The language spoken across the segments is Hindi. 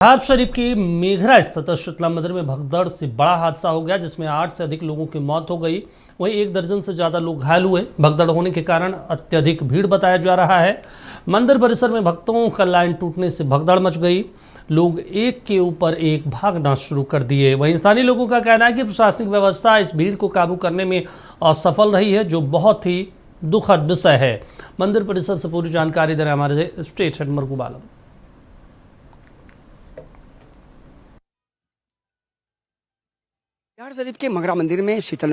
बिहार शरीफ की मेघरा स्थित शीतला मंदिर में भगदड़ से बड़ा हादसा हो गया, जिसमें 8 से अधिक लोगों की मौत हो गई। वहीं 1 दर्जन से ज्यादा लोग घायल हुए। भगदड़ होने के कारण अत्यधिक भीड़ बताया जा रहा है। मंदिर परिसर में भक्तों का लाइन टूटने से भगदड़ मच गई। लोग एक के ऊपर एक भागना शुरू कर दिए। वहीं स्थानीय लोगों का कहना है कि प्रशासनिक व्यवस्था इस भीड़ को काबू करने में असफल रही है, जो बहुत ही दुखद विषय है। मंदिर परिसर से पूरी जानकारी दे रहे हमारे स्टेट हेड मरगूब आलम। बिहार शरीफ के मगरा मंदिर में शीतल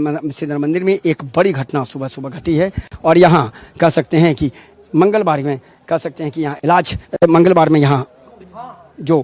मंदिर में एक बड़ी घटना सुबह सुबह घटी है। और यहाँ कह सकते हैं कि मंगलवार में कह सकते हैं कि यहाँ मंगलवार में यहाँ जो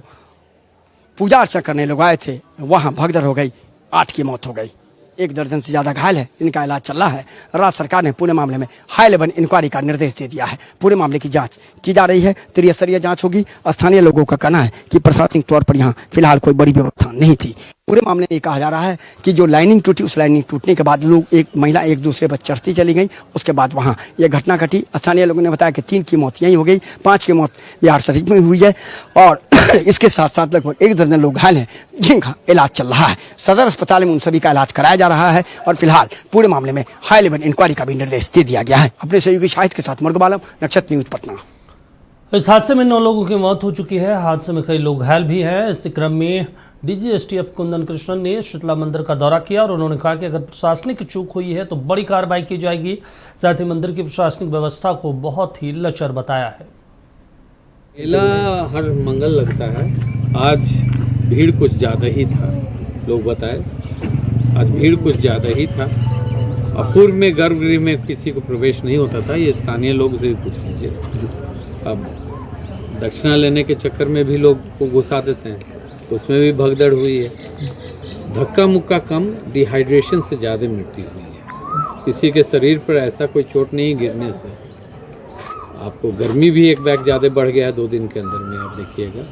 पूजा अर्चना करने लोग आए थे, वहाँ भगदड़ हो गई। 8 की मौत हो गई, 1 दर्जन से ज़्यादा घायल है। इनका इलाज चल रहा है। राज्य सरकार ने पूरे मामले में हाई लेवल इंक्वायरी का निर्देश दे दिया है। पूरे मामले की जांच की जा रही है, त्रिस्तरीय जांच होगी। स्थानीय लोगों का कहना है कि प्रशासनिक तौर पर यहाँ फिलहाल कोई बड़ी व्यवस्था नहीं थी। पूरे मामले में ये कहा जा रहा है कि जो लाइनिंग टूटी, उस लाइनिंग टूटने के बाद लोग एक महिला एक दूसरे पर चढ़ती चली गई। उसके बाद वहाँ यह घटना घटी। स्थानीय लोगों ने बताया कि 3 की मौत यहीं हो गई, 5 की मौत बिहार शरीफ में हुई है। और इसके साथ साथ लगभग 1 दर्जन लोग घायल हैं, जिनका इलाज चल रहा है। सदर अस्पताल में उन सभी का इलाज कराया जा रहा है। और फिलहाल पूरे मामले में हाई लेवल इंक्वायरी का भी निर्देश दे दिया गया है। अपने सहयोगी शाहिद के साथ मरगूब आलम, नक्षत्र न्यूज, पटना। इस हादसे में 9 लोगों की मौत हो चुकी है। हादसे में कई लोग घायल भी हैं। इस क्रम में डीजी एसटीएफ कुंदन कृष्णन ने शीतला मंदिर का दौरा किया और उन्होंने कहा कि अगर प्रशासनिक चूक हुई है तो बड़ी कार्रवाई की जाएगी। साथ ही मंदिर की प्रशासनिक व्यवस्था को बहुत ही लचर बताया है। मेला हर मंगल लगता है। आज भीड़ कुछ ज़्यादा ही था, लोग बताए आज भीड़ कुछ ज़्यादा ही था। और पूर्व में गर्भगृह में किसी को प्रवेश नहीं होता था, ये स्थानीय लोग से पूछ लीजिए। अब दक्षिणा लेने के चक्कर में भी लोग को घुसा देते हैं, तो उसमें भी भगदड़ हुई है। धक्का मुक्का कम, डिहाइड्रेशन से ज़्यादा मृत्यु हुई है। किसी के शरीर पर ऐसा कोई चोट नहीं गिरने से। आपको गर्मी भी एक बैग ज़्यादा बढ़ गया है 2 दिन के अंदर में, आप देखिएगा।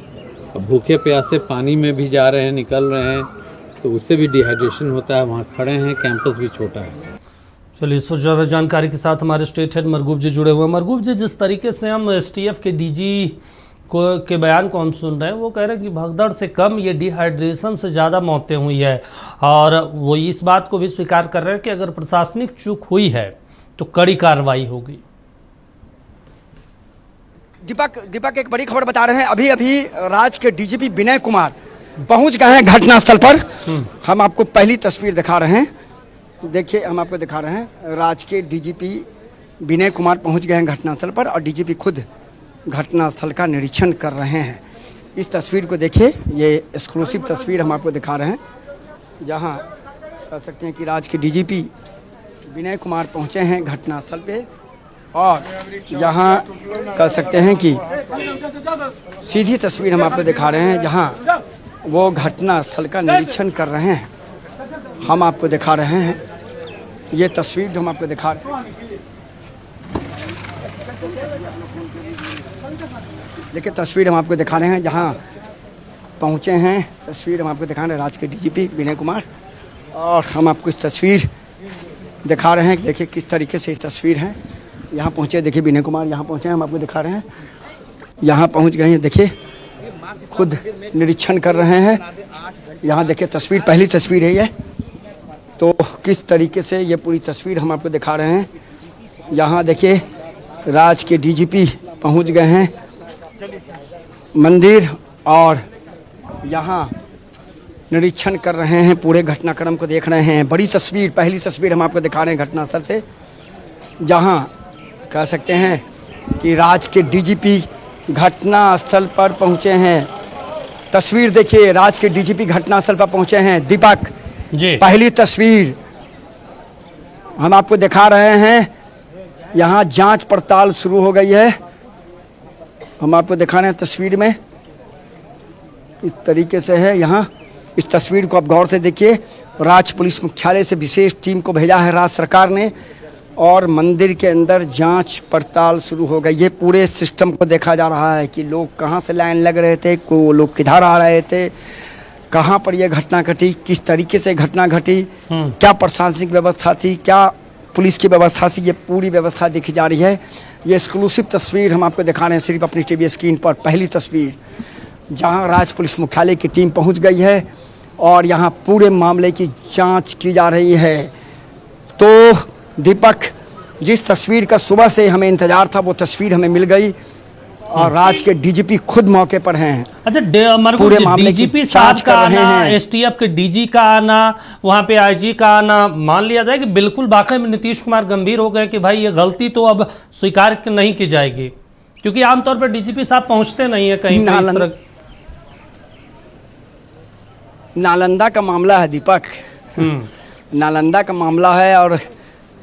अब भूखे प्यासे पानी में भी जा रहे हैं, निकल रहे हैं, तो उससे भी डिहाइड्रेशन होता है। वहाँ खड़े हैं, कैंपस भी छोटा है। चलिए, इस पर ज़्यादा जानकारी के साथ हमारे स्टेट हेड मरगूब जी जुड़े हुए हैं। मरगूब जी, जिस तरीके से हम एसटीएफ के डीजी के बयान को हम सुन रहे हैं, वो कह रहे हैं कि भगदड़ से कम ये डिहाइड्रेशन से ज़्यादा मौतें हुई है। और वो इस बात को भी स्वीकार कर रहे हैं कि अगर प्रशासनिक चूक हुई है तो कड़ी कार्रवाई होगी। दीपक एक बड़ी खबर बता रहे हैं। अभी राज्य के डीजीपी विनय कुमार पहुंच गए हैं घटनास्थल पर। हम आपको पहली तस्वीर दिखा रहे हैं। देखिए, हम आपको दिखा रहे हैं, राज्य के डीजीपी विनय कुमार पहुंच गए हैं घटनास्थल पर। और डीजीपी खुद घटनास्थल का निरीक्षण कर रहे हैं। इस तस्वीर को देखिए, ये एक्सक्लूसिव तस्वीर हम आपको दिखा रहे हैं, जहां कह सकते हैं कि राज्य के डीजीपी विनय कुमार पहुंचे हैं घटनास्थल पे। और यहाँ कह सकते हैं कि सीधी तस्वीर हम आपको दिखा रहे हैं, जहाँ वो घटनास्थल का निरीक्षण कर रहे हैं। हम आपको दिखा रहे हैं ये तस्वीर जो हम आपको दिखा रहे हैं। देखिए, तस्वीर हम आपको दिखा रहे हैं जहाँ पहुँचे हैं। तस्वीर हम आपको दिखा रहे हैं राज्य के डीजीपी विनय कुमार। और हम आपको इस तस्वीर दिखा रहे हैं कि देखिए किस तरीके से ये तस्वीर है। यहाँ पहुँचे, देखिए विनय कुमार यहाँ पहुँचे हैं, हम आपको दिखा रहे हैं। यहाँ पहुँच गए हैं, देखिए खुद निरीक्षण कर रहे हैं। यहाँ देखिए तस्वीर, पहली तस्वीर है ये। तो किस तरीके से ये पूरी तस्वीर हम आपको दिखा रहे हैं। यहाँ देखिए राज्य के डीजीपी पहुँच गए हैं मंदिर और यहाँ निरीक्षण कर रहे हैं, पूरे घटनाक्रम को देख रहे हैं। बड़ी तस्वीर, पहली तस्वीर हम आपको दिखा रहे हैं घटनास्थल से, जहाँ कह सकते हैं कि राज्य के डीजीपी घटनास्थल पर पहुंचे हैं। तस्वीर देखिए, राज्य के डीजीपी घटनास्थल पर पहुंचे हैं। दीपक जी, पहली तस्वीर हम आपको दिखा रहे हैं। यहाँ जांच पड़ताल शुरू हो गई है। हम आपको दिखा रहे हैं तस्वीर में इस तरीके से है। यहाँ इस तस्वीर को आप गौर से देखिए। राज्य पुलिस मुख्यालय से विशेष टीम को भेजा है राज्य सरकार ने, और मंदिर के अंदर जांच पड़ताल शुरू हो गई। ये पूरे सिस्टम को देखा जा रहा है कि लोग कहाँ से लाइन लग रहे थे, को लोग किधर आ रहे थे, कहाँ पर यह घटना घटी, किस तरीके से घटना घटी, क्या प्रशासनिक व्यवस्था थी, क्या पुलिस की व्यवस्था थी। ये पूरी व्यवस्था देखी जा रही है। ये एक्सक्लूसिव तस्वीर हम आपको दिखा रहे हैं सिर्फ अपनी टीवी स्क्रीन पर। पहली तस्वीर जहां राज्य पुलिस मुख्यालय की टीम पहुंच गई है और यहां पूरे मामले की जांच की जा रही है। तो दीपक, जिस तस्वीर का सुबह से हमें इंतजार था वो तस्वीर हमें मिल गई और राज्य के डीजीपी खुद मौके पर हैं। अच्छा, पूरे मामले की डीजीपी जांच साहब का कर रहे आना, हैं। एसटीएफ के डीजी का आना, वहां पे आईजी का आना, मान लिया जाए कि बिल्कुल वाकई में नीतीश कुमार गंभीर हो गए कि भाई ये गलती तो अब स्वीकार नहीं की जाएगी, क्योंकि आमतौर पर डीजीपी साहब पहुंचते नहीं है कहीं पे इस तरह। नालंदा का मामला है दीपक, नालंदा का मामला है और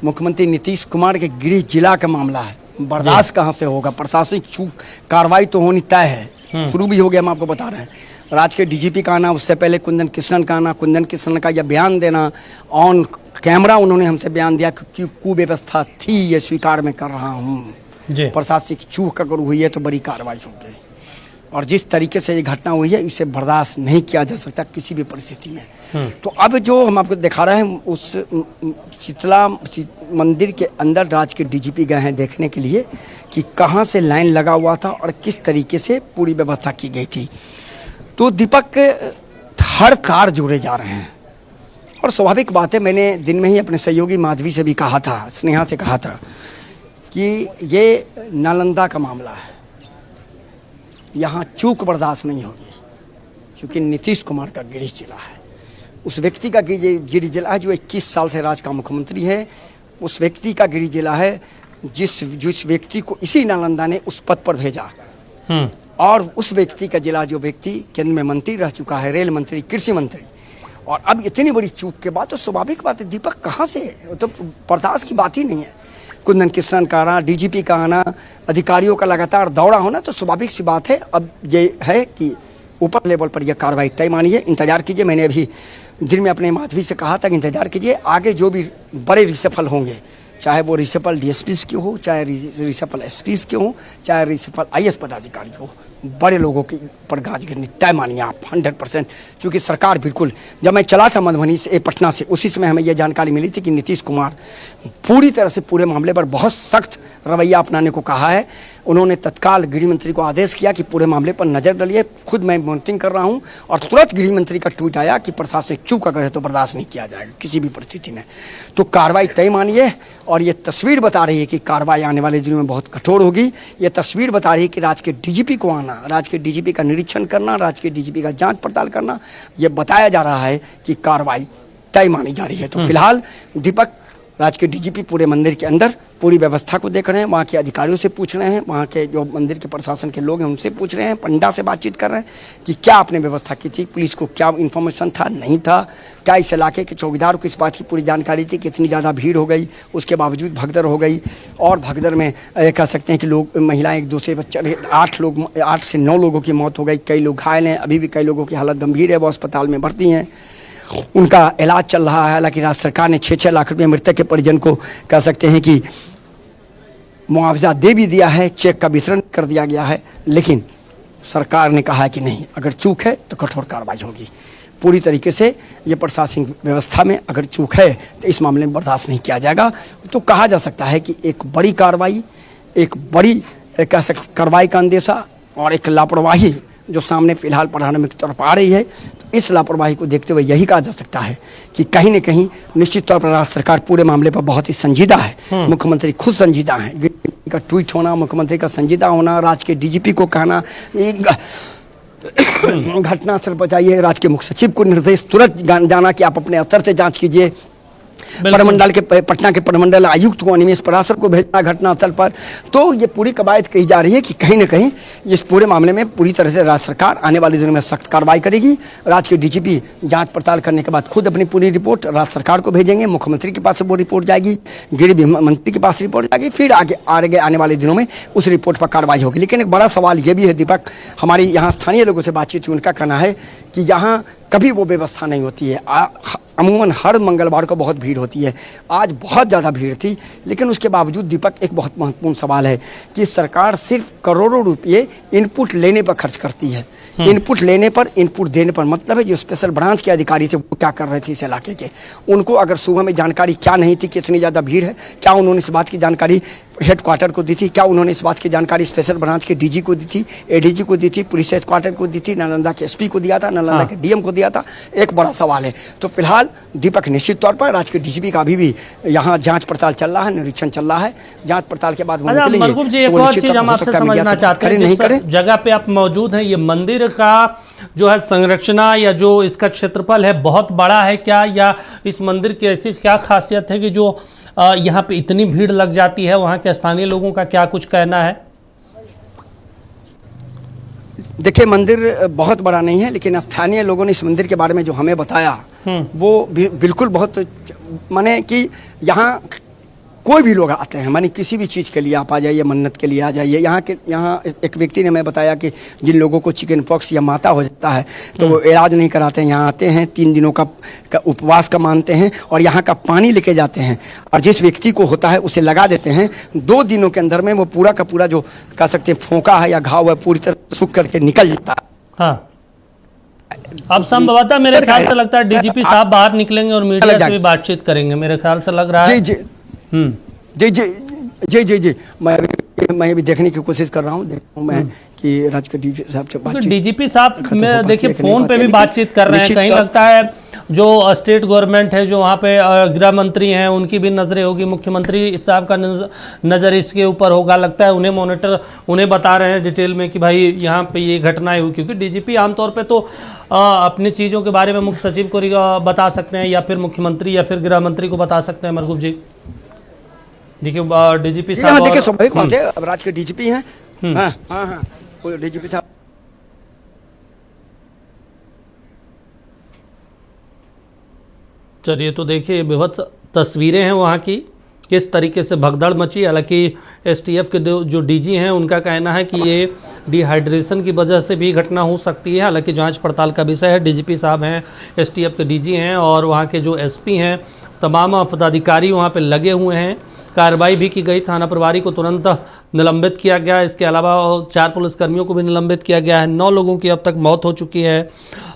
मुख्यमंत्री नीतीश कुमार के गृह जिला का मामला है। बर्दाश्त कहाँ से होगा? प्रशासनिक चूक कार्रवाई तो होनी तय है, शुरू भी हो गया, हम आपको बता रहे हैं। राज्य के डीजीपी का आना, उससे पहले कुंदन कृष्णन का आना, कुंदन कृष्णन का यह बयान देना, ऑन कैमरा उन्होंने हमसे बयान दिया कि कुव्यवस्था थी, ये स्वीकार मैं कर रहा हूँ, प्रशासनिक चूक अगर हुई है तो बड़ी कार्रवाई होगी। और जिस तरीके से ये घटना हुई है इसे बर्दाश्त नहीं किया जा सकता किसी भी परिस्थिति में। तो अब जो हम आपको दिखा रहे हैं उस शीतला मंदिर के अंदर राज्य के डीजीपी गए हैं देखने के लिए कि कहाँ से लाइन लगा हुआ था और किस तरीके से पूरी व्यवस्था की गई थी। तो दीपक, हर तार जोड़े जा रहे हैं और स्वाभाविक बात है, मैंने दिन में ही अपने सहयोगी माधवी से भी कहा था, स्नेहा से कहा था कि ये नालंदा का मामला है, यहाँ चूक बर्दाश्त नहीं होगी, क्योंकि नीतीश कुमार का गृह जिला है। उस व्यक्ति का गृह जिला है जो 21 साल से राज्य का मुख्यमंत्री है, उस व्यक्ति का गृह जिला है जिस व्यक्ति को इसी नालंदा ने उस पद पर भेजा, और उस व्यक्ति का जिला जो व्यक्ति केंद्र में मंत्री रह चुका है, रेल मंत्री, कृषि मंत्री, और अब इतनी बड़ी चूक के बाद तो स्वाभाविक बात है दीपक, कहाँ से है? तो बर्दाश्त की बात ही नहीं है। कुंदन कृष्णन का आना, डीजीपी का आना, अधिकारियों का लगातार दौड़ा होना, तो स्वाभाविक सी बात है। अब ये है कि ऊपर लेवल पर यह कार्रवाई तय मानिए, इंतजार कीजिए। मैंने अभी दिन में अपने माधवी से कहा था कि इंतजार कीजिए, आगे जो भी बड़े रिसफल होंगे, चाहे वो रिसफल डीएसपीज के हो, चाहे रिसफल एसपीज के हो, चाहे रिसफल आईएएस पदाधिकारी हो, बड़े लोगों के ऊपर गाज गिरनी तय मानिए आप 100%। क्योंकि सरकार बिल्कुल, जब मैं चला था मधुबनी से पटना से, उसी समय हमें यह जानकारी मिली थी कि नीतीश कुमार पूरी तरह से पूरे मामले पर बहुत सख्त रवैया अपनाने को कहा है। उन्होंने तत्काल गृह मंत्री को आदेश किया कि पूरे मामले पर नज़र डालिए, खुद मैं मॉनिटरिंग कर रहा हूं, और तुरंत गृह मंत्री का ट्वीट आया कि प्रशासनिक चूक अगर है तो बर्दाश्त नहीं किया जाएगा किसी भी परिस्थिति में। तो कार्रवाई तय मानिए, और ये तस्वीर बता रही है कि कार्रवाई आने वाले दिनों में बहुत कठोर होगी। ये तस्वीर बता रही है कि राज्य के डीजीपी को आना, राज्य के डीजीपी का निरीक्षण करना, राज्य के डीजीपी का जांच पड़ताल करना, ये बताया जा रहा है कि कार्रवाई तय मानी जा रही है। तो फिलहाल दीपक, राज्य के डीजीपी पूरे मंदिर के अंदर पूरी व्यवस्था को देख रहे हैं, वहाँ के अधिकारियों से पूछ रहे हैं, वहाँ के जो मंदिर के प्रशासन के लोग हैं उनसे पूछ रहे हैं, पंडा से बातचीत कर रहे हैं कि क्या आपने व्यवस्था की थी, पुलिस को क्या इन्फॉर्मेशन था, नहीं था, क्या इस इलाके के चौकीदार को इस बात की पूरी जानकारी थी कि इतनी ज़्यादा भीड़ हो गई, उसके बावजूद भगदड़ हो गई। और भगदड़ में कह सकते हैं कि लोग, महिलाएं एक दूसरे पर चढ़े, 8 से 9 लोगों की मौत हो गई, कई लोग घायल हैं, अभी भी कई लोगों की हालत गंभीर है, वो अस्पताल में भर्ती हैं, उनका इलाज चल रहा है। हालांकि राज्य सरकार ने 6-6 लाख रुपये मृतक के परिजन को कह सकते हैं कि मुआवजा दे भी दिया है, चेक का वितरण कर दिया गया है, लेकिन सरकार ने कहा है कि नहीं, अगर चूक है तो कठोर कार्रवाई होगी। पूरी तरीके से ये प्रशासनिक व्यवस्था में अगर चूक है तो इस मामले में बर्दाश्त नहीं किया जाएगा। तो कहा जा सकता है कि एक बड़ी कार्रवाई, एक बड़ी कह सकते कार्रवाई का अंदेशा और एक लापरवाही जो सामने फिलहाल प्रारंभिक तौर पर आ रही है, तो इस लापरवाही को देखते हुए यही कहा जा सकता है कि कहीं न कहीं निश्चित तौर पर राज्य सरकार पूरे मामले पर बहुत ही संजीदा है। मुख्यमंत्री खुद संजीदा हैं, का ट्वीट होना, मुख्यमंत्री का संजीदा होना, राज्य के डीजीपी को कहना, घटनास्थल पर जाइए, राज्य के मुख्य सचिव को निर्देश तुरंत जाना कि आप अपने स्तर से जांच कीजिए, प्रमंडल के पटना के प्रमंडल आयुक्त को, अनिमेष पराशर को भेजना घटनास्थल पर। तो ये पूरी कवायद कही जा रही है कि कहीं न कहीं इस पूरे मामले में पूरी तरह से राज्य सरकार आने वाले दिनों में सख्त कार्रवाई करेगी। राज्य के डीजीपी जांच पड़ताल करने के बाद खुद अपनी पूरी रिपोर्ट राज्य सरकार को भेजेंगे, मुख्यमंत्री के पास वो रिपोर्ट जाएगी, गृह मंत्री के पास रिपोर्ट जाएगी, फिर आगे आने वाले दिनों में उस रिपोर्ट पर कार्रवाई होगी। लेकिन एक बड़ा सवाल ये भी है दीपक, हमारी यहाँ स्थानीय लोगों से बातचीत हुई, उनका कहना है कि यहाँ कभी वो व्यवस्था नहीं होती है। अमूमन हर मंगलवार को बहुत भीड़ होती है, आज बहुत ज़्यादा भीड़ थी, लेकिन उसके बावजूद दीपक एक बहुत महत्वपूर्ण सवाल है कि सरकार सिर्फ करोड़ों रुपये इनपुट लेने पर खर्च करती है। इनपुट लेने पर, इनपुट देने पर मतलब है जो स्पेशल ब्रांच के अधिकारी थे वो क्या कर रहे थे इस इलाके के, उनको अगर सुबह में जानकारी क्या नहीं थी कि इतनी ज़्यादा भीड़ है, क्या उन्होंने इस बात की जानकारी हेडक्वार्टर को दी थी? क्या उन्होंने इस बात की जानकारी स्पेशल ब्रांच के डीजी को दी थी, एडीजी को दी थी, पुलिस हेडक्वार्टर को दी थी, नालंदा के एसपी को दिया था, नालंदा के डीएम को दिया था? एक बड़ा सवाल है। तो फिलहाल दीपक, निश्चित तौर पर राज्य के डीजीपी का अभी भी यहाँ जांच पड़ताल चल रहा है, निरीक्षण चल रहा है। जांच पड़ताल के बाद वो निकलेंगे। मरगूब जी, एक और चीज हम आपसे समझना चाहते हैं, जिस जगह पे आप मौजूद हैं, ये मंदिर का जो है संरचना या जो इसका क्षेत्रफल है बहुत बड़ा है क्या, या इस मंदिर की ऐसी क्या खासियत है कि जो यहाँ पे इतनी भीड़ लग जाती है? वहाँ के स्थानीय लोगों का क्या कुछ कहना है? देखिए, मंदिर बहुत बड़ा नहीं है, लेकिन स्थानीय लोगों ने इस मंदिर के बारे में जो हमें बताया वो बिल्कुल बहुत, माने कि यहाँ कोई भी लोग आते हैं, माने किसी भी चीज़ के लिए आप आ जाइए, मन्नत के लिए आ जाइए। यहाँ एक व्यक्ति ने हमें बताया कि जिन लोगों को चिकन पॉक्स या माता हो जाता है तो वो इलाज नहीं कराते हैं, यहाँ आते हैं, 3 दिनों का उपवास का मानते हैं और यहाँ का पानी लेके जाते हैं और जिस व्यक्ति को होता है उसे लगा देते हैं। 2 दिनों के अंदर में वो पूरा का पूरा जो कह सकते हैं फोका है या घाव है पूरी तरह सूख करके निकल जाता है। हाँ, अब संभवतः मेरे ख्याल से लगता है डीजीपी साहब बाहर निकलेंगे और मीडिया से भी बातचीत करेंगे, मेरे ख्याल से लग रहा है। जी जी जी जी, मैं भी देखने की कोशिश कर रहा हूँ, देखता हूँ मैं कि राज्य के डीजीपी साहब से बातचीत। डीजीपी साहब में देखिए फोन पे भी बातचीत कर रहे हैं, कहीं लगता है जो स्टेट गवर्नमेंट है, जो वहाँ पे गृह मंत्री हैं, उनकी भी नज़रें होगी, मुख्यमंत्री साहब का नज़र इसके ऊपर होगा। लगता है उन्हें मॉनिटर, उन्हें बता रहे हैं डिटेल में कि भाई यहाँ पे ये घटनाएं हुई, क्योंकि डीजीपी आमतौर पे तो अपनी चीज़ों के बारे में मुख्य सचिव को बता सकते हैं या फिर मुख्यमंत्री या फिर गृह मंत्री को बता सकते हैं। मरगूब जी, देखिए डीजीपी साहब, देखिए स्वाभाविक बात है, अब राज्य के डीजीपी हैं। हाँ, डीजीपी साहब चलिए, तो देखिए विभत्स तस्वीरें हैं वहाँ की, किस तरीके से भगदड़ मची। हालांकि एसटीएफ के जो डीजी हैं उनका कहना है कि ये डिहाइड्रेशन की वजह से भी घटना हो सकती है। हालांकि जांच पड़ताल का विषय है। डीजीपी साहब हैं, एसटीएफ के डीजी हैं और वहाँ के जो एसपी हैं, तमाम पदाधिकारी वहाँ पे लगे हुए हैं। कार्रवाई भी की गई, थाना प्रभारी को तुरंत निलंबित किया गया। इसके अलावा 4 पुलिसकर्मियों को भी निलंबित किया गया है। 9 लोगों की अब तक मौत हो चुकी है।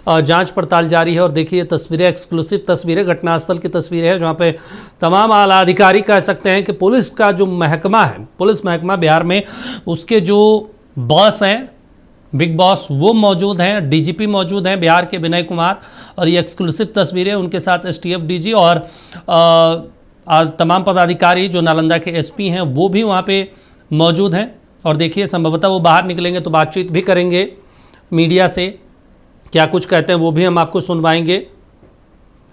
जांच पड़ताल जारी है। और देखिए तस्वीरें, एक्सक्लूसिव तस्वीरें, घटनास्थल की तस्वीरें हैं, जहां पे तमाम आला अधिकारी कह सकते हैं कि पुलिस का जो महकमा है, पुलिस महकमा बिहार में, उसके जो बॉस हैं, बिग बॉस, वो मौजूद हैं, डीजीपी मौजूद हैं बिहार के विनय कुमार। और ये एक्सक्लूसिव तस्वीरें, उनके साथ एसटीएफ डीजी और तमाम पदाधिकारी जो नालंदा के एसपी हैं वो भी वहाँ पे मौजूद हैं। और देखिए संभवतः वो बाहर निकलेंगे तो बातचीत भी करेंगे मीडिया से, क्या कुछ कहते हैं वो भी हम आपको सुनवाएंगे।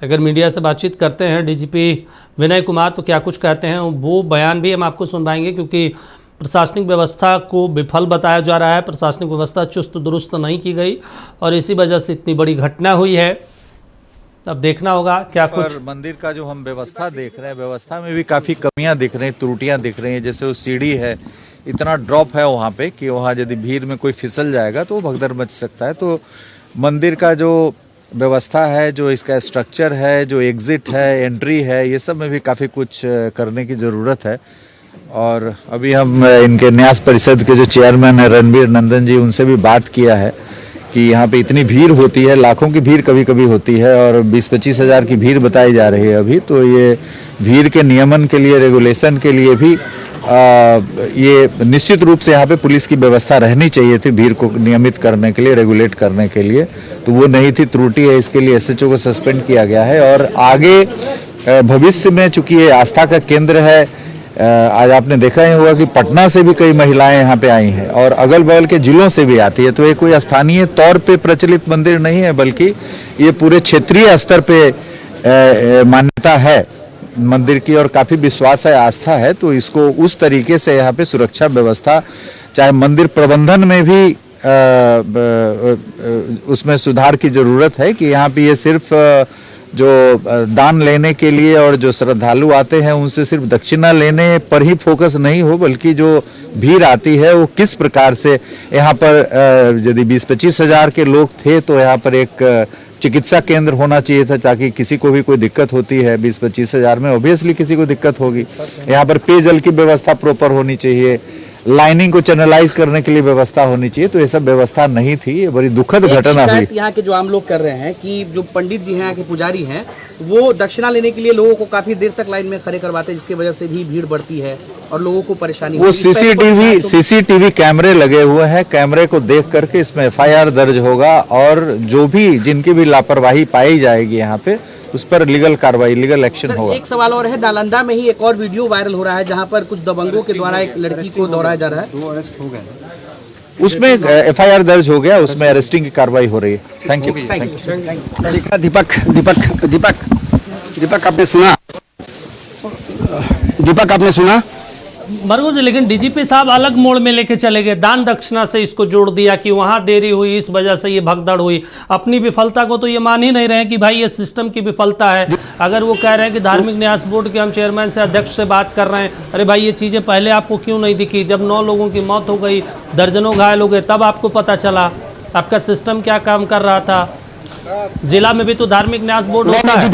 अगर मीडिया से बातचीत करते हैं डीजीपी विनय कुमार तो क्या कुछ कहते हैं वो बयान भी हम आपको सुनवाएंगे, क्योंकि प्रशासनिक व्यवस्था को विफल बताया जा रहा है, प्रशासनिक व्यवस्था चुस्त दुरुस्त नहीं की गई और इसी वजह से इतनी बड़ी घटना हुई है। अब देखना होगा क्या कुछ। मंदिर का जो हम व्यवस्था देख रहे हैं, व्यवस्था में भी काफ़ी कमियां दिख रही हैं, त्रुटियां दिख रही हैं। जैसे वो सीढ़ी है, इतना ड्रॉप है वहाँ पे कि वहाँ यदि भीड़ में कोई फिसल जाएगा तो वो भगदड़ मच सकता है। तो मंदिर का जो व्यवस्था है, जो इसका स्ट्रक्चर है, जो एग्जिट है, एंट्री है, ये सब में भी काफ़ी कुछ करने की ज़रूरत है। और अभी हम इनके न्यास परिषद के जो चेयरमैन है रणबीर नंदन जी, उनसे भी बात किया है कि यहाँ पे इतनी भीड़ होती है, लाखों की भीड़ कभी कभी होती है और 20-25 हज़ार की भीड़ बताई जा रही है अभी। तो ये भीड़ के नियमन के लिए, रेगुलेशन के लिए भी ये निश्चित रूप से यहाँ पे पुलिस की व्यवस्था रहनी चाहिए थी भीड़ को नियमित करने के लिए, रेगुलेट करने के लिए। तो वो नहीं थी, त्रुटि है, इसके लिए एसएचओ को सस्पेंड किया गया है। और आगे भविष्य में चूंकि ये आस्था का केंद्र है, आज आपने देखा ही होगा कि पटना से भी कई महिलाएं यहाँ पे आई हैं और अगल बगल के जिलों से भी आती है। तो ये कोई स्थानीय तौर पे प्रचलित मंदिर नहीं है, बल्कि ये पूरे क्षेत्रीय स्तर पे मान्यता है मंदिर की और काफी विश्वास है, आस्था है। तो इसको उस तरीके से यहाँ पे सुरक्षा व्यवस्था, चाहे मंदिर प्रबंधन में भी उसमें सुधार की जरूरत है कि यहाँ पे ये सिर्फ जो दान लेने के लिए और जो श्रद्धालु आते हैं उनसे सिर्फ दक्षिणा लेने पर ही फोकस नहीं हो, बल्कि जो भीड़ आती है वो किस प्रकार से यहाँ पर, यदि 20-25 हज़ार के लोग थे तो यहाँ पर एक चिकित्सा केंद्र होना चाहिए था, ताकि किसी को भी कोई दिक्कत होती है 20-25 हज़ार में ऑब्वियसली किसी को दिक्कत होगी। यहाँ पर पेयजल की व्यवस्था प्रॉपर होनी चाहिए, लाइनिंग को चैनलाइज करने के लिए व्यवस्था होनी चाहिए। तो ये सब व्यवस्था नहीं थी, ये बड़ी दुखद घटना हुई। यहाँ के जो आम लोग कर रहे हैं कि जो पंडित जी हैं, यहाँ के पुजारी हैं, वो दक्षिणा लेने के लिए लोगों को काफी देर तक लाइन में खड़े करवाते हैं, जिसकी वजह से भी भीड़ बढ़ती है और लोगों को परेशानी वो हुई। इस पर कोई सीसीटीवी कैमरे लगे हुए हैं, कैमरे को देख करके इसमें एफआईआर दर्ज होगा और जो भी जिनकी भी लापरवाही पाई जाएगी यहाँ पे उस पर लीगल कार्रवाई, लीगल एक्शन सर, होगा। एक सवाल और है, नालंदा में ही एक और वीडियो वायरल हो रहा है जहां पर कुछ दबंगों के द्वारा एक लड़की को दौड़ाया जा रहा है। उसमें एफआईआर दर्ज हो गया, उसमें अरेस्टिंग की कार्रवाई हो रही है। Thank you. दीपक दीपक दीपक दीपक आपने सुना? दीपक आपने सुना? मरगुज, लेकिन डीजीपी साहब अलग मोड़ में लेके चले गए, दान दक्षिणा से इसको जोड़ दिया कि वहां देरी हुई, इस वजह से ये भगदड़ हुई। अपनी विफलता को तो ये मान ही नहीं रहे कि भाई ये सिस्टम की विफलता है। अगर वो कह रहे हैं कि धार्मिक न्यास बोर्ड के हम चेयरमैन से, अध्यक्ष से बात कर रहे हैं, अरे भाई ये चीज़ें पहले आपको क्यों नहीं दिखी? जब 9 लोगों की मौत हो गई, दर्जनों घायल हो गए, तब आपको पता चला आपका सिस्टम क्या काम कर रहा था। जिला में भी तो धार्मिक न्यास बोर्ड होता है।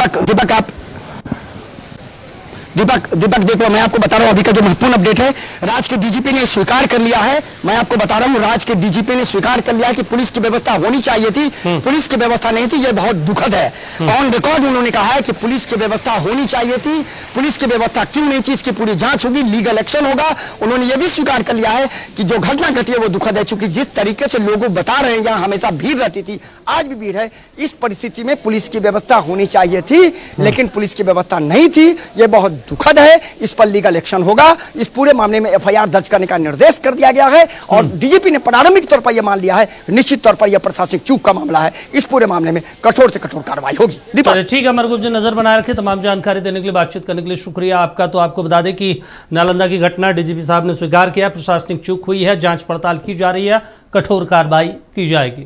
दीपक देख लो, मैं आपको बता रहा हूँ अभी का जो महत्वपूर्ण अपडेट है, राज्य के डीजीपी ने स्वीकार कर लिया है। मैं आपको बता रहा हूँ राज्य के डीजीपी ने स्वीकार कर लिया है कि पुलिस की व्यवस्था होनी चाहिए थी, पुलिस की व्यवस्था नहीं थी। ये बहुत दुखद है। ऑन रिकॉर्ड उन्होंने कहा है कि पुलिस की व्यवस्था होनी चाहिए थी, पुलिस की व्यवस्था क्यों नहीं थी इसकी पूरी जांच होगी, लीगल एक्शन होगा। उन्होंने ये भी स्वीकार कर लिया है कि जो घटना घटी है वो दुखद है, चूंकि जिस तरीके से लोग बता रहे हैं यहाँ हमेशा भीड़ रहती थी, आज भी भीड़ है। इस परिस्थिति में पुलिस की व्यवस्था होनी चाहिए थी, लेकिन पुलिस की व्यवस्था नहीं थी। ये बहुत दुखद है, इस पर लीगल एक्शन होगा। इस पूरे मामले में एफआईआर दर्ज करने का निर्देश कर दिया गया है और डीजीपी ने प्रारंभिक तौर पर यह मान लिया है निश्चित तौर पर यह प्रशासनिक चूक का मामला है। इस पूरे मामले में कठोर से कठोर कार्रवाई होगी। दीपक, ठीक है मरगुज जी, नजर बनाए रखे। तमाम जानकारी देने के लिए, बातचीत करने के लिए शुक्रिया आपका। तो आपको बता दें कि नालंदा की घटना डीजीपी साहब ने स्वीकार किया, प्रशासनिक चूक हुई है, जांच पड़ताल की जा रही है, कठोर कार्रवाई की जाएगी।